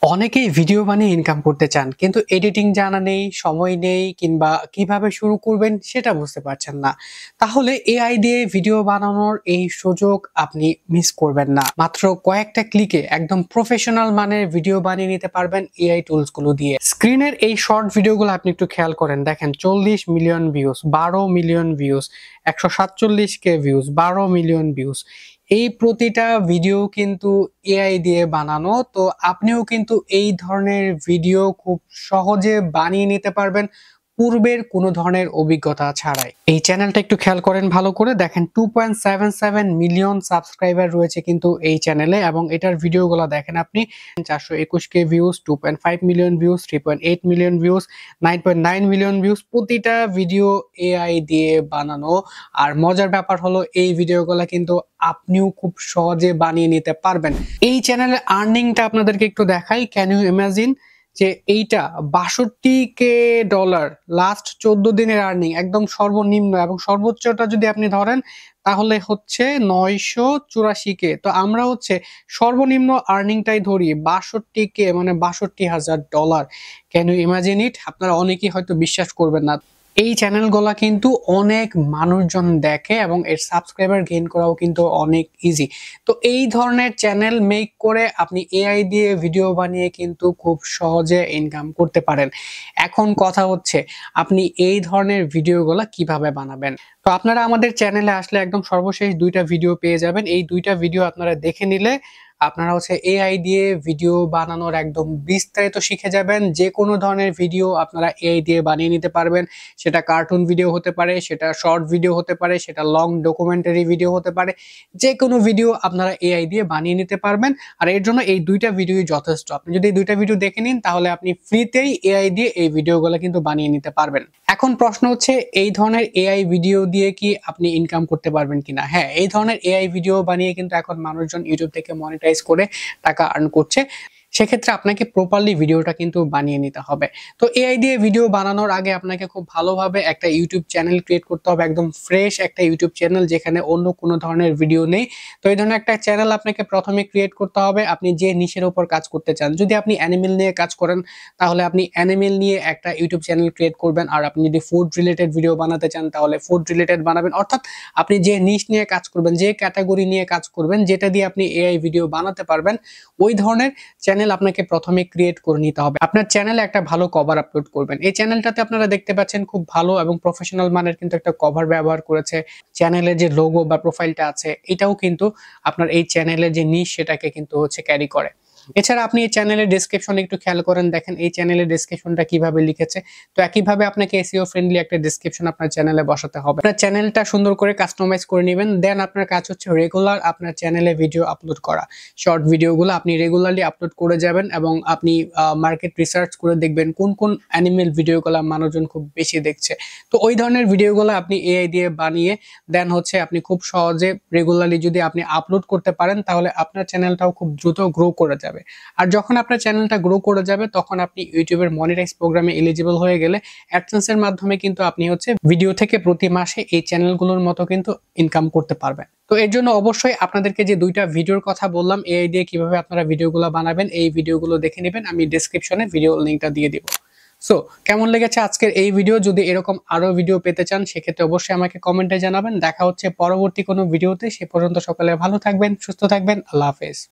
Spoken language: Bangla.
অনেকেই ভিডিও বানিয়ে ইনকাম করতে চান কিন্তু এডিটিং জানা নেই, সময় নেই কিংবা কিভাবে শুরু করবেন সেটা বুঝতে পারছেন না। তাহলে এআই দিয়ে ভিডিও বানানোর এই সুযোগ আপনি মিস করবেন না। মাত্র কয়েকটা ক্লিকে একদম প্রফেশনাল মানের ভিডিও বানিয়ে নিতে পারবেন এআই টুলস গুলো দিয়ে। স্ক্রিনের এই শর্ট ভিডিওগুলো আপনি একটু খেয়াল করেন, দেখেন 40 million views, 12 million views, 147K views, 12 million views. এই প্রতিটা ভিডিও কিন্তু এআই দিয়ে বানানো। তো আপনিও কিন্তু এই ধরনের ভিডিও খুব সহজে বানিয়ে নিতে পারবেন পূর্বের কোনো ধরনের অভিজ্ঞতা ছাড়াই। এই চ্যানেলটা একটু খেয়াল করেন ভালো করে, দেখেন 2.77 মিলিয়ন সাবস্ক্রাইবার রয়েছে কিন্তু এই চ্যানেলে, এবং এটার ভিডিওগুলো দেখেন আপনি 421K views, 2.5 million views, 3.8 million views, 9.9 million views. প্রতিটা ভিডিও এআই দিয়ে বানানো। আর মজার ব্যাপার হলো এই ভিডিওগুলো কিন্তু আপনিও খুব সহজে বানিয়ে নিতে পারবেন। এই চ্যানেলের আর্নিংটা আপনাদেরকে একটু দেখাই। ক্যান ইউ ইমাজিন যে এইটা 62K ডলার লাস্ট 14 দিনের আর্নিং, একদম সর্বনিম্ন, এবং সর্বোচ্চটা যদি আপনি ধরেন তাহলে হচ্ছে 984K। তো আমরা হচ্ছে সর্বনিম্ন আর্নিংটাই ধরি 62K, মানে 62,000 dollar. Can you imagine it? আপনারা অনেকেই হয়তো বিশ্বাস করবেন না। এই চ্যানেলগুলা কিন্তু অনেক মানুষজন দেখে এবং এর সাবস্ক্রাইবার গেইন করাও কিন্তু অনেক ইজি। তো এই ধরনের চ্যানেল মেক করে আপনি এআই দিয়ে ভিডিও বানিয়ে কিন্তু খুব সহজে ইনকাম করতে পারেন। এখন কথা হচ্ছে আপনি এই ধরনের ভিডিওগুলা কিভাবে বানাবেন। তো আপনারা আমাদের চ্যানেলে আসলে একদম সর্বশেষ 2টা ভিডিও পেয়ে যাবেন। এই 2টা ভিডিও আপনারা দেখে নিলে আপনারা হচ্ছে এআই দিয়ে ভিডিও বানানোর একদম বিস্তারিত শিখে যাবেন। যে কোনো ধরনের ভিডিও আপনারা এআই দিয়ে বানিয়ে নিতে পারবেন। সেটা কার্টুন ভিডিও হতে পারে, সেটা শর্ট ভিডিও হতে পারে, সেটা লং ডকুমেন্টারি ভিডিও হতে পারে। যে কোনো ভিডিও আপনারা এআই দিয়ে বানিয়ে নিতে পারবেন। আর এর জন্য এই 2টা ভিডিওই যথেষ্ট। আপনি যদি এই 2টা ভিডিও দেখে নিন তাহলে আপনি ফ্রিতেই এআই দিয়ে এই ভিডিওগুলো কিন্তু বানিয়ে নিতে পারবেন। এখন প্রশ্ন হচ্ছে এই ধরনের এআই ভিডিও দিয়ে কি আপনি ইনকাম করতে পারবেন কিনা? হ্যাঁ, এই ধরনের এআই ভিডিও বানিয়ে কিন্তু এখন মানুষজন ইউটিউব থেকে মনিটাইজ করে টাকা আর্ন করছে। সেক্ষেত্রে আপনাকে প্রপারলি ভিডিওটা কিন্তু বানিয়ে নিতে হবে। তো এআই দিয়ে ভিডিও বানানোর আগে আপনাকে খুব ভালোভাবে একটা ইউটিউব চ্যানেল ক্রিয়েট করতে হবে, একদম ফ্রেশ একটা ইউটিউব চ্যানেল যেখানে অন্য কোনো ধরনের ভিডিও নেই। তো এই ধরনের একটা চ্যানেল আপনাকে প্রথমে ক্রিয়েট করতে হবে আপনি যে নিশের উপর কাজ করতে চান। যদি আপনি অ্যানিমেল নিয়ে কাজ করেন তাহলে আপনি অ্যানিমেল নিয়ে একটা ইউটিউব চ্যানেল ক্রিয়েট করবেন। আর আপনি যদি ফুড রিলেটেড ভিডিও বানাতে চান তাহলে ফুড রিলেটেড বানাবেন। অর্থাৎ আপনি যে নিশ নিয়ে কাজ করবেন, যে ক্যাটাগরি নিয়ে কাজ করবেন, যেটা দিয়ে আপনি এআই ভিডিও বানাতে পারবেন, ওই ধরনের চ্যানেল আপনাকে প্রথমে ক্রিয়েট করে নিতে হবে। আপনার চ্যানেলে একটা ভালো কভার আপলোড করবেন। এই চ্যানেলটাতে আপনারা দেখতে পাচ্ছেন খুব ভালো এবং প্রফেশনাল মানের কিন্তু একটা কভার ব্যবহার করেছে। চ্যানেলের যে লোগো বা প্রোফাইলটা আছে এটাও কিন্তু আপনার এই চ্যানেলের যে নিশ সেটাকে কিন্তু হচ্ছে ক্যারি করে। এছাড়া আপনি এই চ্যানেলের ডেসক্রিপশনে একটু খেয়াল করেন, দেখেন এই চ্যানেলের ডেসক্রিপশনটা কিভাবে লিখেছে। তো একইভাবে আপনাকে এসইও ফ্রেন্ডলি একটা ডেসক্রিপশন আপনার চ্যানেলে বসাতে হবে। আপনার চ্যানেলটা সুন্দর করে কাস্টমাইজ করে নেবেন। দেন আপনার কাজ হচ্ছে রেগুলার আপনার চ্যানেলে ভিডিও আপলোড করা। শর্ট ভিডিওগুলো আপনি রেগুলারলি আপলোড করে যাবেন এবং আপনি মার্কেট রিসার্চ করে দেখবেন কোন কোন অ্যানিমেল ভিডিওগুলো মানুষজন খুব বেশি দেখছে। তো ওই ধরনের ভিডিওগুলো আপনি এআই দিয়ে বানিয়ে দেন হচ্ছে আপনি খুব সহজে রেগুলারলি যদি আপনি আপলোড করতে পারেন তাহলে আপনার চ্যানেলটাও খুব দ্রুত গ্রো করে যাবে। আর যখন আপনার চ্যানেলটা গ্রো করে যাবে তখন আপনি ইউটিউবের মনিটাইজ প্রোগ্রামে এলিজিবল হয়ে গেলে অ্যাডসেন্সের মাধ্যমে কিন্তু আপনি হচ্ছে ভিডিও থেকে প্রতি মাসে এই চ্যানেলগুলোর মতো কিন্তু ইনকাম করতে পারবেন। তো এর জন্য অবশ্যই আপনাদেরকে যে 2টা ভিডিওর কথা বললাম এআই দিয়ে কিভাবে আপনারা ভিডিওগুলো বানাবেন, এই ভিডিওগুলো দেখে নেবেন। আমি ডেসক্রিপশনে ভিডিও লিংকটা দিয়ে দিব। সো কেমন লেগেছে আজকের এই ভিডিও? যদি এরকম আরো ভিডিও পেতে চান সেক্ষেত্রে অবশ্যই আমাকে কমেন্টে জানাবেন। দেখা হচ্ছে পরবর্তী কোনো ভিডিওতে। সে পর্যন্ত সকলে ভালো থাকবেন, সুস্থ থাকবেন। আল্লাহ হাফেজ।